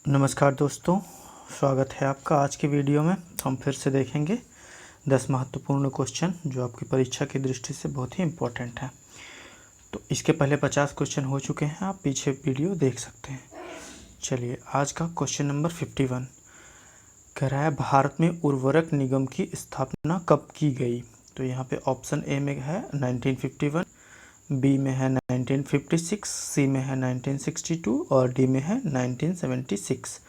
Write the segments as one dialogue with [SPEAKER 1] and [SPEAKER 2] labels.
[SPEAKER 1] नमस्कार दोस्तों, स्वागत है आपका। आज के वीडियो में हम फिर से देखेंगे 10 महत्वपूर्ण क्वेश्चन जो आपकी परीक्षा की दृष्टि से बहुत ही इम्पोर्टेंट है। तो इसके पहले 50 क्वेश्चन हो चुके हैं, आप पीछे वीडियो देख सकते हैं। चलिए, आज का क्वेश्चन नंबर 51 कह रहा है, भारत में उर्वरक निगम की स्थापना कब की गई? तो यहाँ पे ऑप्शन ए में है 1951, बी में है 1956, सी में है 1962 और डी में है 1976।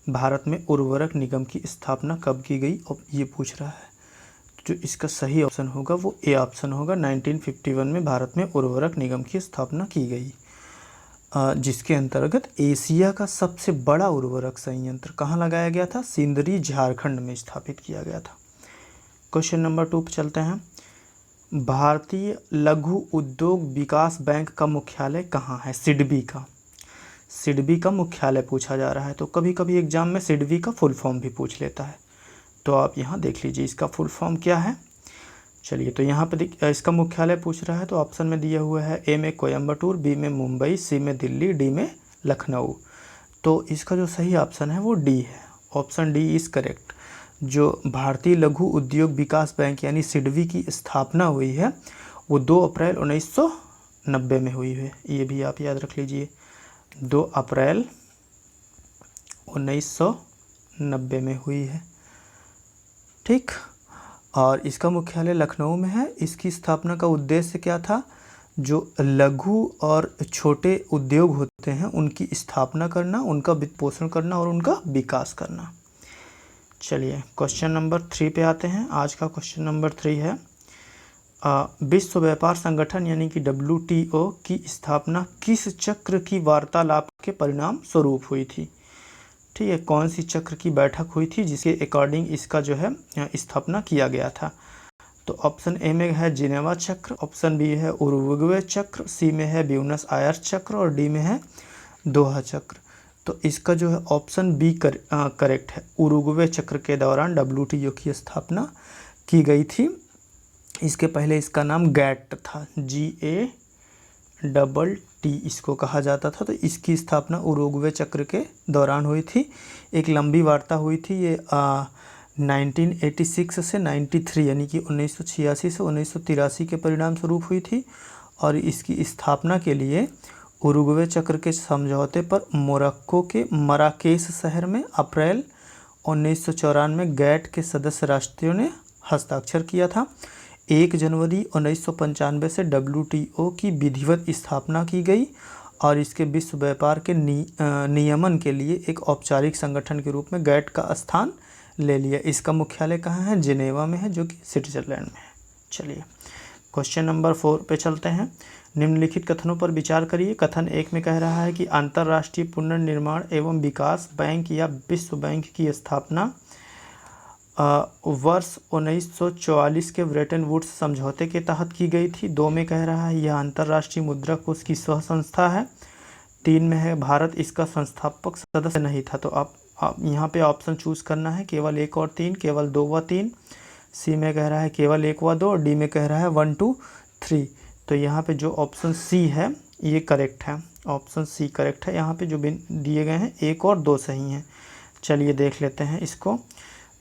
[SPEAKER 1] भारत में उर्वरक निगम की स्थापना कब की गई, अब ये पूछ रहा है। जो इसका सही ऑप्शन होगा वो ए ऑप्शन होगा। 1951 में भारत में उर्वरक निगम की स्थापना की गई, जिसके अंतर्गत एशिया का सबसे बड़ा उर्वरक संयंत्र कहाँ लगाया गया था? सिंदरी, झारखंड में स्थापित किया गया था। क्वेश्चन नंबर 2 पर चलते हैं। भारतीय लघु उद्योग विकास बैंक का मुख्यालय कहाँ है? सिडबी का। सिडबी का मुख्यालय पूछा जा रहा है, तो कभी कभी एग्जाम में सिडबी का फुल फॉर्म भी पूछ लेता है, तो आप यहाँ देख लीजिए इसका फुल फॉर्म क्या है। चलिए, तो यहाँ पे इसका मुख्यालय पूछ रहा है, तो ऑप्शन में दिया हुआ है ए में कोयम्बटूर, बी में मुंबई, सी में दिल्ली, डी में लखनऊ। तो इसका जो सही ऑप्शन है वो डी है। Option D is correct. जो भारतीय लघु उद्योग विकास बैंक यानी सिडबी की स्थापना हुई है वो 2 अप्रैल 1990 में हुई है। ये भी आप याद रख लीजिए, 2 अप्रैल 1990 में हुई है। ठीक, और इसका मुख्यालय लखनऊ में है। इसकी स्थापना का उद्देश्य क्या था? जो लघु और छोटे उद्योग होते हैं उनकी स्थापना करना, उनका वित्त पोषण करना और उनका विकास करना। चलिए, क्वेश्चन नंबर 3 पे आते हैं। आज का क्वेश्चन नंबर 3 है, विश्व व्यापार संगठन यानी कि WTO की स्थापना किस चक्र की वार्तालाप के परिणाम स्वरूप हुई थी? ठीक है, कौन सी चक्र की बैठक हुई थी जिसके अकॉर्डिंग इसका जो है स्थापना किया गया था? तो ऑप्शन ए में है जिनेवा चक्र, ऑप्शन बी है उरुग्वे चक्र, सी में है ब्यूनस आयर्स चक्र और डी में है दोहा चक्र। तो इसका जो है ऑप्शन बी करेक्ट है। उरुग्वे चक्र के दौरान WTO की स्थापना की गई थी। इसके पहले इसका नाम गैट था, GATT इसको कहा जाता था। तो इसकी स्थापना उरुग्वे चक्र के दौरान हुई थी। एक लंबी वार्ता हुई थी, ये 1986 से 93 यानी कि 1986 से 1983 के परिणाम स्वरूप हुई थी। और इसकी स्थापना के लिए उरुग्वे चक्र के समझौते पर मोरक्को के मराकेश शहर में अप्रैल 1994 में गैट के सदस्य राष्ट्रों ने हस्ताक्षर किया था। 1 जनवरी 1995 से WTO की विधिवत स्थापना की गई और इसके विश्व व्यापार के नियमन के लिए एक औपचारिक संगठन के रूप में गैट का स्थान ले लिया। इसका मुख्यालय कहाँ है? जिनेवा में है, जो कि स्विट्जरलैंड में है। चलिए, क्वेश्चन नंबर 4 पे चलते हैं। निम्नलिखित कथनों पर विचार करिए। कथन 1 में कह रहा है कि अंतर्राष्ट्रीय पुनर्निर्माण एवं विकास बैंक या विश्व बैंक की स्थापना वर्ष 1944 के ब्रेटन वुड्स समझौते के तहत की गई थी। 2 में कह रहा है यह अंतर्राष्ट्रीय मुद्रा कोष की सह संस्था है। 3 में है भारत इसका संस्थापक सदस्य नहीं था। तो आप यहाँ पे ऑप्शन चूज करना है, केवल 1 और 3, केवल 2 व 3। सी में कह रहा है केवल 1 व 2 और डी में कह रहा है 1, 2, 3। तो यहाँ पे जो ऑप्शन सी है ये करेक्ट है। ऑप्शन सी करेक्ट है। यहाँ पे जो दिए गए हैं 1 और 2 सही हैं। चलिए देख लेते हैं इसको।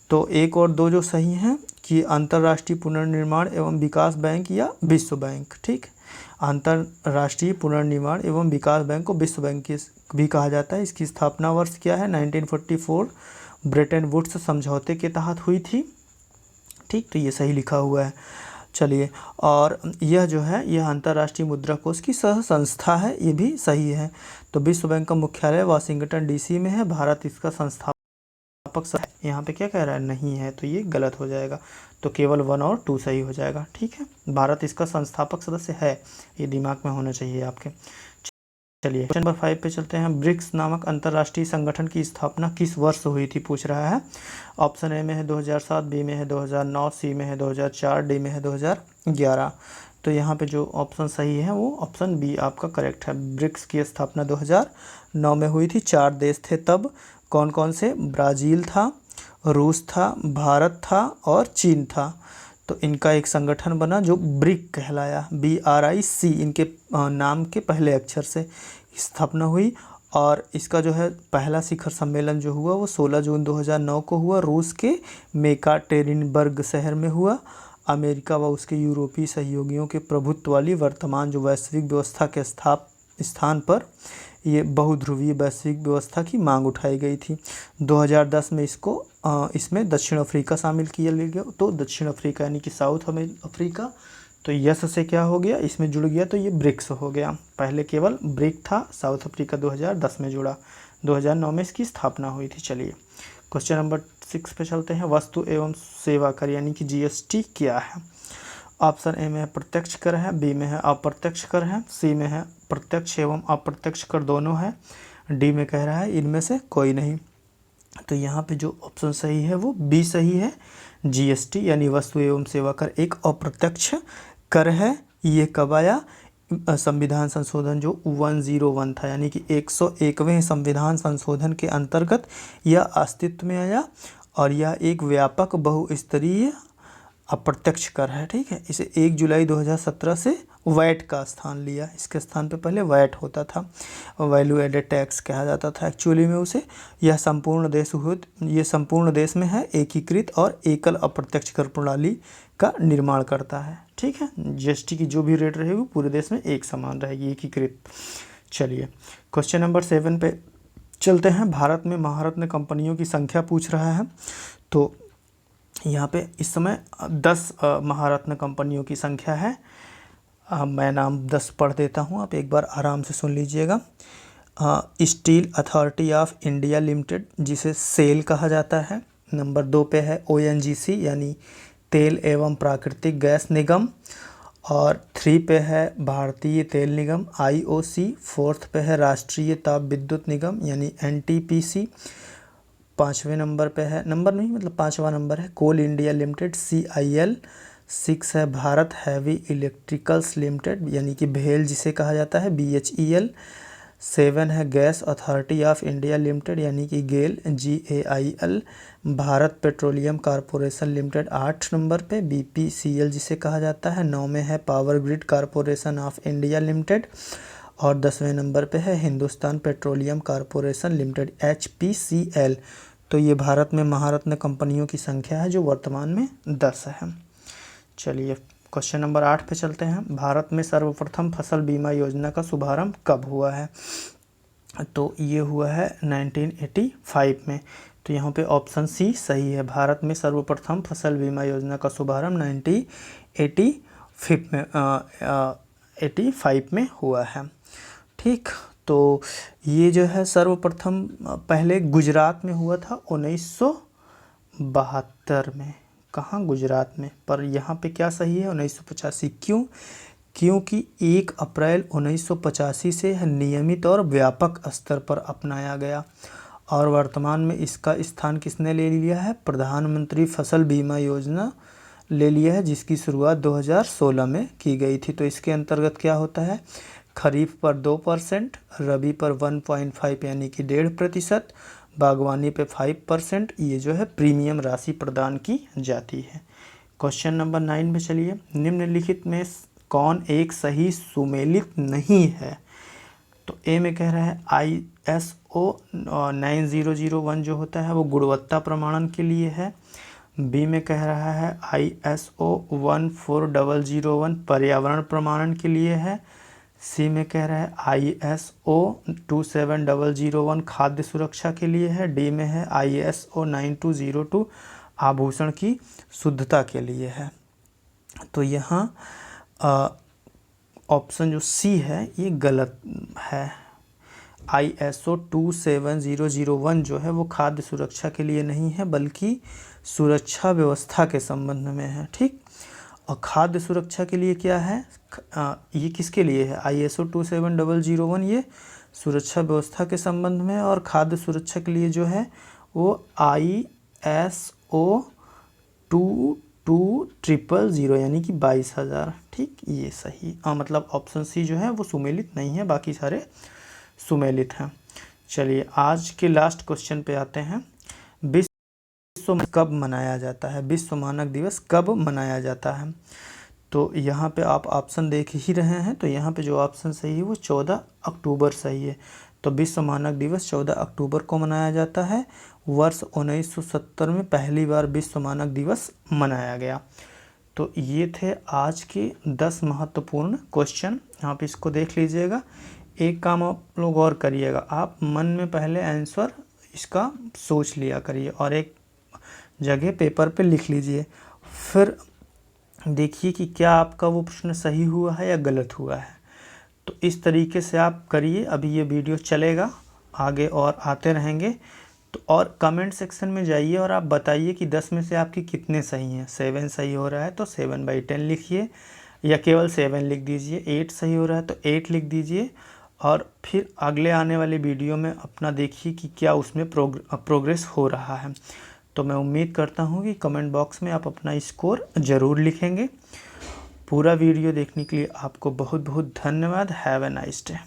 [SPEAKER 1] तो 1 और 2 जो सही हैं कि अंतर्राष्ट्रीय पुनर्निर्माण एवं विकास बैंक या विश्व बैंक। ठीक, अंतर्राष्ट्रीय पुनर्निर्माण एवं विकास बैंक को विश्व बैंक भी कहा जाता है। इसकी स्थापना वर्ष क्या है? 1944 ब्रेटन वुड्स समझौते के तहत हुई थी। ठीक, तो ये सही लिखा हुआ है। चलिए, और यह जो है यह अंतर्राष्ट्रीय मुद्रा कोष की सह संस्था है, ये भी सही है। तो विश्व बैंक का मुख्यालय वाशिंगटन DC में है। भारत इसका संस्थापक यहाँ पे क्या कह रहा है? नहीं है, तो ये गलत हो जाएगा। तो केवल 1 और 2 सही हो जाएगा। ठीक है, भारत इसका संस्थापक सदस्य है, ये दिमाग में होना चाहिए आपके। चलिए, क्वेश्चन नंबर 5 पे चलते हैं। ब्रिक्स नामक अंतर्राष्ट्रीय संगठन की स्थापना किस वर्ष हुई थी पूछ रहा है। ऑप्शन ए में है 2007, बी में है 2009, सी में है 2004, डी में है 2011। तो यहाँ पे जो ऑप्शन सही है वो ऑप्शन बी आपका करेक्ट है। ब्रिक्स की स्थापना 2009 में हुई थी। 4 देश थे तब। कौन कौन से? ब्राज़ील था, रूस था, भारत था और चीन था। तो इनका एक संगठन बना जो ब्रिक कहलाया, BRIC इनके नाम के पहले अक्षर से स्थापना हुई। और इसका जो है पहला शिखर सम्मेलन जो हुआ वो 16 जून 2009 को हुआ, रूस के मेकाटेरिनबर्ग शहर में हुआ। अमेरिका व उसके यूरोपीय सहयोगियों के प्रभुत्व वाली वर्तमान जो वैश्विक व्यवस्था के स्थान पर ये बहुध्रुवीय वैश्विक व्यवस्था की मांग उठाई गई थी। 2010 में इसमें दक्षिण अफ्रीका शामिल किया गया। तो दक्षिण अफ्रीका यानी कि साउथ अफ्रीका, तो यस से क्या हो गया, इसमें जुड़ गया, तो ये ब्रिक्स हो गया। पहले केवल ब्रिक था, साउथ अफ्रीका 2010 में जुड़ा, 2009 में इसकी स्थापना हुई थी। चलिए क्वेश्चन नंबर 6 पे चलते हैं। वस्तु एवं सेवा कर यानी कि जीएसटी क्या है? ऑप्शन ए में है प्रत्यक्ष कर है, बी में है अप्रत्यक्ष कर है, सी में है प्रत्यक्ष एवं अप्रत्यक्ष कर दोनों है, डी में कह रहा है इनमें से कोई नहीं। तो यहाँ पे जो ऑप्शन सही है वो बी सही है। जीएसटी यानी वस्तु एवं सेवा कर एक अप्रत्यक्ष कर है। ये कब आया? संविधान संशोधन जो 101 था यानी कि 101वें संविधान संशोधन के अंतर्गत यह अस्तित्व में आया और यह एक व्यापक बहुस्तरीय अप्रत्यक्ष कर है। ठीक है, इसे 1 जुलाई 2017 से वैट का स्थान लिया। इसके स्थान पे पहले वैट होता था, वैल्यू एडेड टैक्स कहा जाता था एक्चुअली में उसे। यह संपूर्ण देश में है एकीकृत और एकल अप्रत्यक्ष कर प्रणाली का निर्माण करता है। ठीक है, जीएसटी की जो भी रेट रहेगी पूरे देश में एक समान रहेगी, एकीकृत। चलिए क्वेश्चन नंबर 7 पे चलते हैं। भारत में महारत्न कंपनियों की संख्या पूछ रहा है। तो यहाँ पे इस समय 10 महारत्न कंपनियों की संख्या है। मैं नाम 10 पढ़ देता हूँ, आप एक बार आराम से सुन लीजिएगा। Steel authority of India limited जिसे सेल कहा जाता है। नंबर 2 पे है ओएनजीसी यानी तेल एवं प्राकृतिक गैस निगम। और 3 पे है भारतीय तेल निगम आईओसी। 4th पे है राष्ट्रीय ताप विद्युत निगम यानी एनटीपीसी। 5वें नंबर पे है, नंबर नहीं मतलब 5वां नंबर है कोल इंडिया लिमिटेड सीआईएल। 6 है भारत हैवी इलेक्ट्रिकल्स लिमिटेड यानी कि भेल जिसे कहा जाता है बीएचईएल। 7 है gas authority of India limited यानी कि GAIL GAIL. Bharat petroleum corporation limited 8 number पे बीपीसीएल जिसे कहा जाता है। 9 में है power grid corporation of India limited और 10वें नंबर पे है Hindustan petroleum corporation limited HPCL. तो ये भारत में महारत्न कंपनियों की संख्या है जो वर्तमान में 10 है। चलिए क्वेश्चन नंबर 8 पे चलते हैं। भारत में सर्वप्रथम फसल बीमा योजना का शुभारंभ कब हुआ है? तो ये हुआ है 1985 में। तो यहाँ पे ऑप्शन सी सही है। भारत में सर्वप्रथम फसल बीमा योजना का शुभारंभ 1985 में हुआ है। ठीक, तो ये जो है सर्वप्रथम पहले गुजरात में हुआ था 1972 में। कहाँ? गुजरात में। पर यहाँ पे क्या सही है? 1985। क्यों? क्योंकि 1 अप्रैल 1985 से नियमित और व्यापक स्तर पर अपनाया गया और वर्तमान में इसका स्थान किसने ले लिया है? प्रधानमंत्री फसल बीमा योजना ले लिया है जिसकी शुरुआत 2016 में की गई थी। तो इसके अंतर्गत क्या होता है? खरीफ पर 2%, रबी पर 1.5 यानी कि 1.5%, बागवानी पे 5% ये जो है प्रीमियम राशि प्रदान की जाती है। क्वेश्चन नंबर 9 में चलिए। निम्नलिखित में कौन एक सही सुमेलित नहीं है? तो ए में कह रहा है ISO 9001 जो होता है वो गुणवत्ता प्रमाणन के लिए है। बी में कह रहा है ISO 14001 पर्यावरण प्रमाणन के लिए है। सी में कह रहा है ISO 27001 खाद्य सुरक्षा के लिए है। डी में है ISO 9202 आभूषण की शुद्धता के लिए है। तो यहाँ ऑप्शन जो सी है ये गलत है। ISO 27001 जो है वो खाद्य सुरक्षा के लिए नहीं है बल्कि सुरक्षा व्यवस्था के संबंध में है। ठीक, और खाद्य सुरक्षा के लिए क्या है? ये किसके लिए है? ISO 27001 ये सुरक्षा व्यवस्था के संबंध में, और खाद्य सुरक्षा के लिए जो है वो ISO 22000 यानी कि 22,000। ठीक, ये सही मतलब ऑप्शन सी जो है वो सुमेलित नहीं है, बाकी सारे सुमेलित हैं। चलिए आज के लास्ट क्वेश्चन पे आते हैं। विश्व कब मनाया जाता है? विश्व मानक दिवस कब मनाया जाता है? तो यहाँ पे आप ऑप्शन देख ही रहे हैं। तो यहाँ पे जो ऑप्शन सही है वो 14 अक्टूबर सही है। तो विश्व मानक दिवस 14 अक्टूबर को मनाया जाता है। वर्ष 1970 में पहली बार विश्व मानक दिवस मनाया गया। तो ये थे आज के 10 महत्वपूर्ण क्वेश्चन, आप इसको देख लीजिएगा। एक काम आप लोग और करिएगा, आप मन में पहले आंसर इसका सोच लिया करिए और एक जगह पेपर पे लिख लीजिए, फिर देखिए कि क्या आपका वो प्रश्न सही हुआ है या गलत हुआ है। तो इस तरीके से आप करिए। अभी ये वीडियो चलेगा, आगे और आते रहेंगे। तो और कमेंट सेक्शन में जाइए और आप बताइए कि 10 में से आपके कितने सही हैं। 7 सही हो रहा है तो 7/10 लिखिए, या केवल 7 लिख दीजिए। 8 सही हो रहा है तो 8 लिख दीजिए। और फिर अगले आने वाली वीडियो में अपना देखिए कि क्या उसमें प्रोग्रेस हो रहा है। तो मैं उम्मीद करता हूँ कि कमेंट बॉक्स में आप अपना स्कोर ज़रूर लिखेंगे। पूरा वीडियो देखने के लिए आपको बहुत बहुत धन्यवाद। Have a nice day.